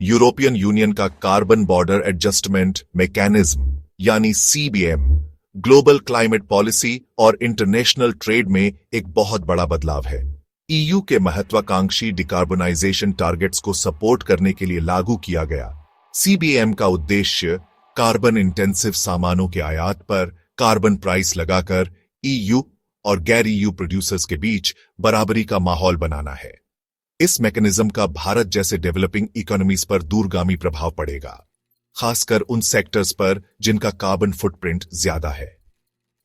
European union का carbon border adjustment mechanism यानी CBM global climate policy और international trade में एक बहुत बड़ा बदलाव है। ईयू के महत्वाकांक्षी डिकार्बोनाइजेशन टारगेट्स को सपोर्ट करने के लिए लागू किया गया सीबीएम का उद्देश्य कार्बन इंटेंसिव सामानों के आयात पर कार्बन प्राइस लगाकर ईयू और गैर ईयू प्रोड्यूसर्स के बीच बराबरी का माहौल बनाना है। इस मैकेनिज्म का भारत जैसे डेवलपिंग इकोनॉमीज पर दूरगामी प्रभाव पड़ेगा, खासकर उन सेक्टर्स पर जिनका कार्बन फुटप्रिंट ज्यादा है।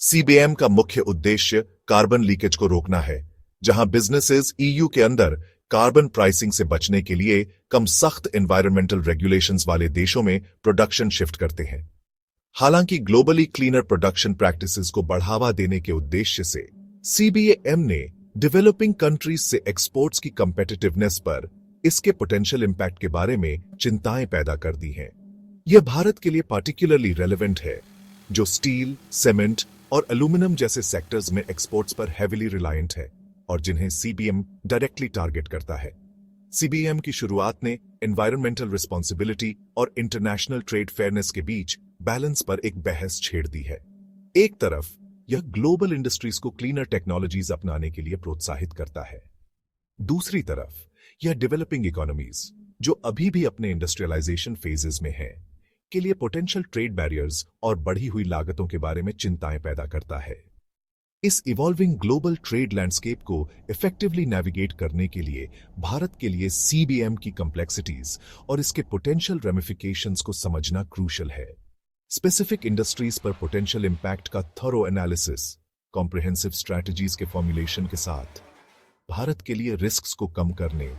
सीबीएम का मुख्य उद्देश्य कार्बन लीकेज को रोकना है, जहां बिजनेसेस ईयू के अंदर कार्बन प्राइसिंग से बचने के लिए कम सख्त एनवायरमेंटल रेगुलेशंस वाले देशों में प्रोडक्शन शिफ्ट करते हैं। हालांकि ग्लोबली क्लीनर प्रोडक्शन प्रैक्टिसेस को बढ़ावा देने के उद्देश्य से सीबीएम ने डेवलपिंग कंट्रीज से एक्सपोर्ट्स की कंपेटिटिवनेस पर इसके पोटेंशियल इंपैक्ट के बारे में चिंताएं पैदा कर दी हैं। यह भारत के लिए पार्टिकुलरली रेलेवेंट है, जो स्टील, सीमेंट और एल्यूमिनियम जैसे सेक्टर्स में एक्सपोर्ट्स पर हेविली रिलायंट है और जिन्हें सीबीएम डायरेक्टली टारगेट करता है। सीबीएम की शुरुआत ने एनवायरमेंटल रिस्पॉन्सिबिलिटी और इंटरनेशनल ट्रेड फेयरनेस के बीच बैलेंस पर एक बहस छेड़ दी है। एक तरफ यह ग्लोबल इंडस्ट्रीज को क्लीनर टेक्नोलॉजीज अपनाने के लिए प्रोत्साहित करता है, दूसरी तरफ यह डेवलपिंग इकोनॉमीज जो अभी भी अपने इंडस्ट्रियलाइजेशन फेजेस में है के लिए पोटेंशियल ट्रेड बैरियर्स और बढ़ी हुई लागतों के बारे में चिंताएं पैदा करता है। इस इवॉल्विंग ग्लोबल ट्रेड लैंडस्केप को इफेक्टिवली नेविगेट करने के लिए भारत के लिए सीबीएम की कॉम्प्लेक्सिटीज और इसके पोटेंशियल रेमिफिकेशंस को समझना क्रूशियल है। स्पेसिफिक इंडस्ट्रीज पर पोटेंशियल इंपैक्ट का थॉरो एनालिसिस, कॉम्प्रिहेंसिव स्ट्रैटेजीज के फॉर्मुलेशन के साथ भारत के लिए रिस्क्स को कम करने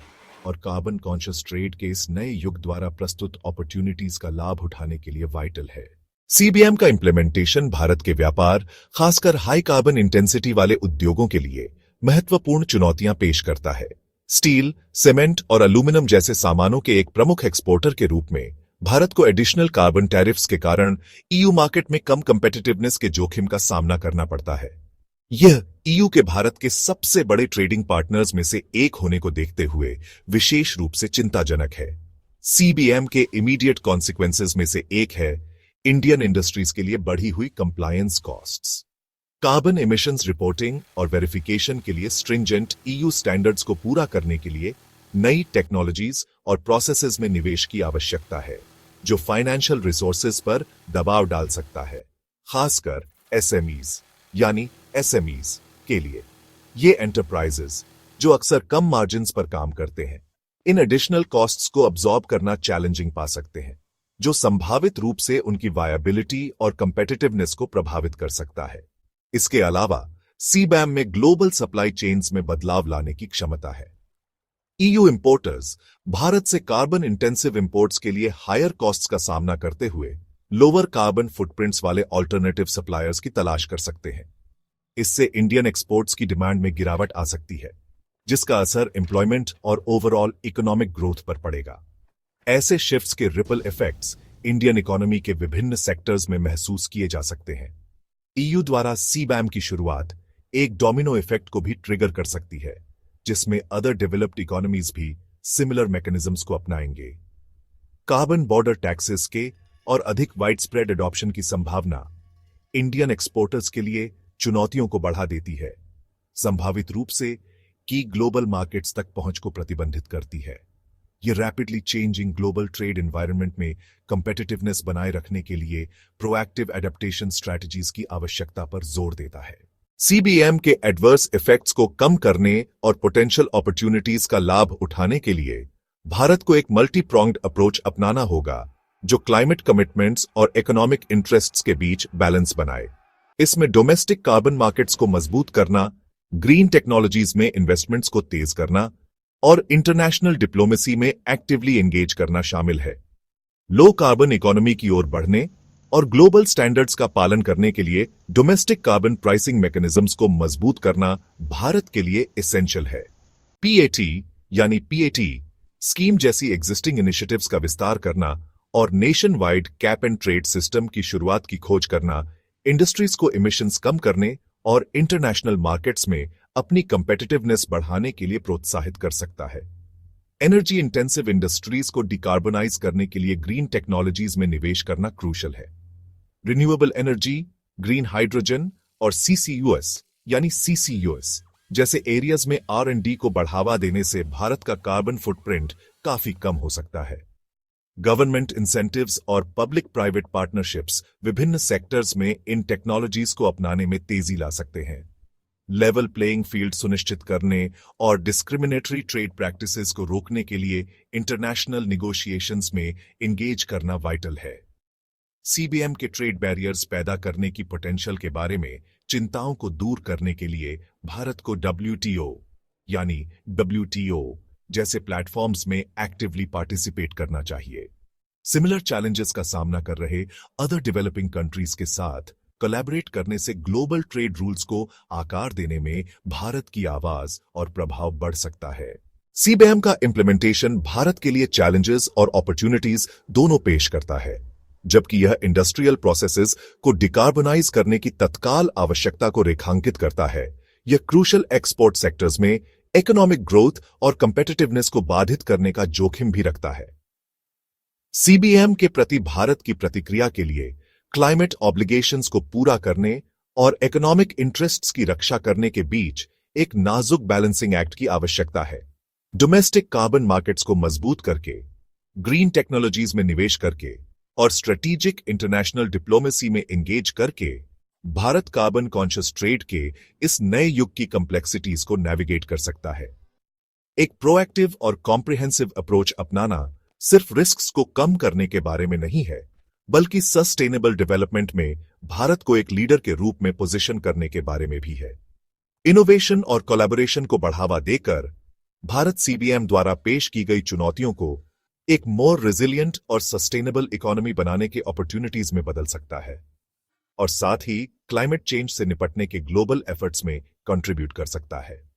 और कार्बन कॉन्शियस ट्रेड के इस नए युग द्वारा प्रस्तुत अपॉर्चुनिटीज का लाभ उठाने के लिए वाइटल है। सीबीएम का इंप्लीमेंटेशन भारत के व्यापार, खासकर हाई कार्बन इंटेंसिटी वाले उद्योगों के लिए महत्वपूर्ण चुनौतियां पेश करता है। स्टील, सीमेंट और एल्यूमिनियम जैसे सामानों के एक प्रमुख एक्सपोर्टर के रूप में भारत को एडिशनल कार्बन टैरिफ्स के कारण ईयू मार्केट में कम कंपेटिटिवनेस के जोखिम का सामना करना पड़ता है। यह ईयू के भारत के सबसे बड़े ट्रेडिंग पार्टनर्स में से एक होने को देखते हुए विशेष रूप से चिंताजनक है। सीबीएम के इमीडिएट कॉन्सिक्वेंसेज में से एक है इंडियन इंडस्ट्रीज के लिए बढ़ी हुई compliance costs. Carbon emissions reporting और वेरिफिकेशन के लिए स्ट्रिंजेंट ईयू स्टैंडर्ड्स को पूरा करने के लिए नई टेक्नोलॉजीज और प्रोसेसेस में निवेश की आवश्यकता है, जो फाइनेंशियल रिसोर्सेज पर दबाव डाल सकता है, खासकर एसएमईज यानी एसएमईज के लिए। ये एंटरप्राइजेस जो अक्सर कम मार्जिन्स पर काम करते हैं, इन एडिशनल कॉस्ट्स को अब्सॉर्ब करना चैलेंजिंग पा सकते हैं, जो संभावित रूप से उनकी वायबिलिटी और कंपेटिटिवनेस को प्रभावित कर सकता है। इसके अलावा सीबीएम में ग्लोबल सप्लाई चेन्स में बदलाव लाने की क्षमता है। ईयू इंपोर्टर्स भारत से कार्बन इंटेंसिव इंपोर्ट्स के लिए हायर कॉस्ट्स का सामना करते हुए लोअर कार्बन फुटप्रिंट्स वाले ऑल्टरनेटिव सप्लायर्स की तलाश कर सकते हैं। इससे इंडियन एक्सपोर्ट्स की डिमांड में गिरावट आ सकती है, जिसका असर एम्प्लॉयमेंट और ओवरऑल इकोनॉमिक ग्रोथ पर पड़ेगा। ऐसे शिफ्ट्स के रिपल इफेक्ट्स इंडियन इकोनॉमी के विभिन्न सेक्टर्स में महसूस किए जा सकते हैं। ईयू द्वारा सीबीएम की शुरुआत एक डोमिनो इफेक्ट को भी ट्रिगर कर सकती है, जिसमें अदर डेवलप्ड इकोनॉमीज भी सिमिलर मैकेनिज्म्स को अपनाएंगे। कार्बन बॉर्डर टैक्सेस के और अधिक वाइड स्प्रेड अडॉप्शन की संभावना इंडियन एक्सपोर्टर्स के लिए चुनौतियों को बढ़ा देती है, संभावित रूप से की ग्लोबल मार्केट्स तक पहुंच को प्रतिबंधित करती है। ये rapidly changing global trade environment में कंपेटिटिवनेस बनाए रखने के लिए प्रोएक्टिव एडेप्टेशन स्ट्रैटेजीज की आवश्यकता पर जोर देता है। सीबीएम के एडवर्स इफेक्ट्स को कम करने और पोटेंशियल अपॉर्चुनिटीज का लाभ उठाने के लिए भारत को एक मल्टी प्रोंग्ड अप्रोच अपनाना होगा, जो क्लाइमेट कमिटमेंट्स और इकोनॉमिक इंटरेस्ट्स के बीच बैलेंस बनाए। इसमें डोमेस्टिक कार्बन मार्केट्स को मजबूत करना, ग्रीन टेक्नोलॉजीज में इन्वेस्टमेंट्स को तेज करना और इंटरनेशनल डिप्लोमेसी में एक्टिवली एंगेज करना शामिल है। लो कार्बन इकोनॉमी की ओर बढ़ने और ग्लोबल स्टैंडर्ड्स का पालन करने के लिए डोमेस्टिक कार्बन प्राइसिंग मैकेनिज्म्स को मजबूत करना भारत के लिए एसेंशियल है। पीएटी यानी पीएटी स्कीम जैसी एग्जिस्टिंग इनिशिएटिव्स का विस्तार करना और nation wide cap and trade system की शुरुआत की खोज करना इंडस्ट्रीज को इमिशंस कम करने और इंटरनेशनल मार्केट्स में अपनी कंपेटिटिवनेस बढ़ाने के लिए प्रोत्साहित कर सकता है। एनर्जी इंटेंसिव इंडस्ट्रीज को डिकार्बनाइज करने के लिए ग्रीन टेक्नोलॉजीज में निवेश करना क्रूशल है। रिन्यूएबल एनर्जी, ग्रीन हाइड्रोजन और सीसीयूएस यानी सीसीयूएस जैसे एरियाज में R&D को बढ़ावा देने से भारत का कार्बन फुटप्रिंट काफी कम हो सकता है। गवर्नमेंट इंसेंटिव्स और पब्लिक प्राइवेट पार्टनरशिप्स विभिन्न सेक्टर्स में इन टेक्नोलॉजीज को अपनाने में तेजी ला सकते हैं। लेवल प्लेइंग फील्ड सुनिश्चित करने और डिस्क्रिमिनेटरी ट्रेड प्रैक्टिसेस को रोकने के लिए इंटरनेशनल निगोशिएशंस में एंगेज करना वाइटल है। सीबीएम के ट्रेड बैरियर्स पैदा करने की पोटेंशियल के बारे में चिंताओं को दूर करने के लिए भारत को WTO जैसे प्लेटफॉर्म्स में एक्टिवली पार्टिसिपेट करना चाहिए। सिमिलर चैलेंजेस का सामना कर रहे अदर डेवलपिंग कंट्रीज के साथ कोलैबोरेट करने से ग्लोबल ट्रेड रूल्स को आकार देने में भारत की आवाज और प्रभाव बढ़ सकता है। सीबीएम का इंप्लीमेंटेशन भारत के लिए चैलेंजेस और अपॉर्चुनिटीज दोनों पेश करता है। जबकि यह इंडस्ट्रियल प्रोसेसेस को डिकार्बनाइज करने की तत्काल आवश्यकता को रेखांकित करता है, यह क्रूशल एक्सपोर्ट सेक्टर्स में इकोनॉमिक ग्रोथ और कंपेटिटिवनेस को बाधित करने का जोखिम भी रखता है। सीबीएम के प्रति भारत की प्रतिक्रिया के लिए क्लाइमेट ऑब्लिगेशंस को पूरा करने और इकोनॉमिक इंटरेस्ट्स की रक्षा करने के बीच एक नाजुक बैलेंसिंग एक्ट की आवश्यकता है। डोमेस्टिक कार्बन मार्केट्स को मजबूत करके, ग्रीन टेक्नोलॉजीज में निवेश करके और स्ट्रेटेजिक इंटरनेशनल डिप्लोमेसी में एंगेज करके भारत कार्बन कॉन्शियस ट्रेड के इस नए युग की कॉम्प्लेक्सिटीज को नेविगेट कर सकता है। एक प्रोएक्टिव और कॉम्प्रिहेंसिव अप्रोच अपनाना सिर्फ रिस्क्स को कम करने के बारे में नहीं है, बल्कि सस्टेनेबल डेवलपमेंट में भारत को एक लीडर के रूप में पोजीशन करने के बारे में भी है। इनोवेशन और कोलैबोरेशन को बढ़ावा देकर भारत सीबीएम द्वारा पेश की गई चुनौतियों को एक मोर रेजिलिएंट और सस्टेनेबल इकोनॉमी बनाने के अपॉर्चुनिटीज में बदल सकता है और साथ ही क्लाइमेट चेंज से निपटने के ग्लोबल एफर्ट्स में कंट्रीब्यूट कर सकता है।